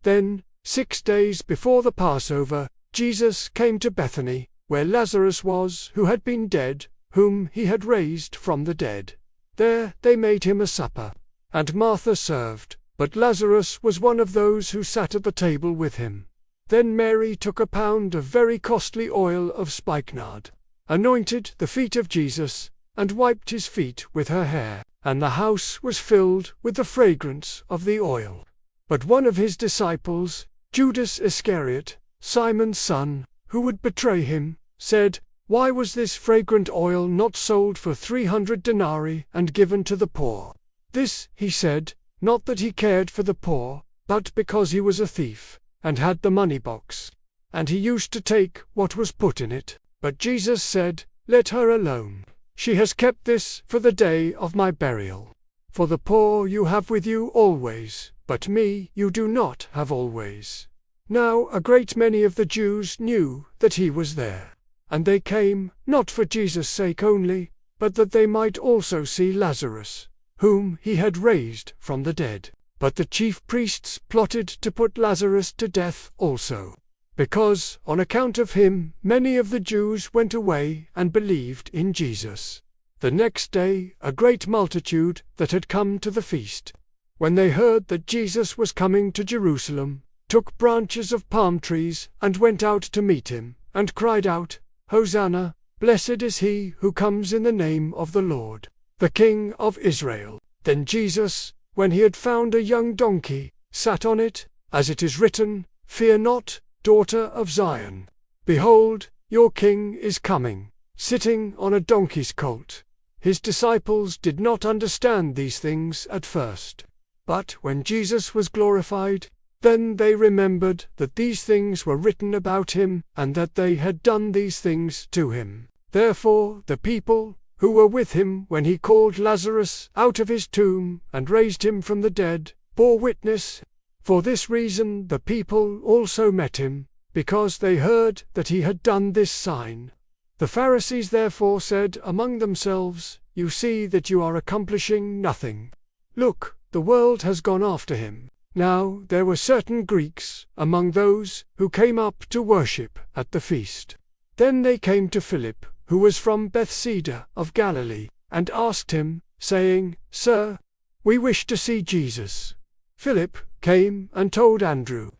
Then, 6 days before the Passover, Jesus came to Bethany, where Lazarus was, who had been dead, whom he had raised from the dead. There they made him a supper, and Martha served, but Lazarus was one of those who sat at the table with him. Then Mary took a pound of very costly oil of spikenard, anointed the feet of Jesus, and wiped his feet with her hair, and the house was filled with the fragrance of the oil. But one of his disciples, Judas Iscariot, Simon's son, who would betray him, said, "Why was this fragrant oil not sold for 300 denarii and given to the poor?" This he said, not that he cared for the poor, but because he was a thief, and had the money box, and he used to take what was put in it. But Jesus said, "Let her alone. She has kept this for the day of my burial. For the poor you have with you always, but me you do not have always." Now a great many of the Jews knew that he was there, and they came, not for Jesus' sake only, but that they might also see Lazarus, whom he had raised from the dead. But the chief priests plotted to put Lazarus to death also, because, on account of him, many of the Jews went away and believed in Jesus. The next day a great multitude that had come to the feast, when they heard that Jesus was coming to Jerusalem, took branches of palm trees and went out to meet him, and cried out, "Hosanna, blessed is he who comes in the name of the Lord, the King of Israel." Then Jesus, when he had found a young donkey, sat on it, as it is written, "Fear not, daughter of Zion. Behold, your king is coming, sitting on a donkey's colt." His disciples did not understand these things at first. But when Jesus was glorified, then they remembered that these things were written about him, and that they had done these things to him. Therefore the people, who were with him when he called Lazarus out of his tomb and raised him from the dead, bore witness. For this reason the people also met him, because they heard that he had done this sign. The Pharisees therefore said among themselves, "You see that you are accomplishing nothing. Look, the world has gone after him." Now there were certain Greeks among those who came up to worship at the feast. Then they came to Philip, who was from Bethsaida of Galilee, and asked him, saying, "Sir, we wish to see Jesus." Philip came and told Andrew,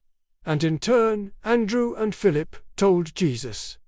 and in turn Andrew and Philip told Jesus.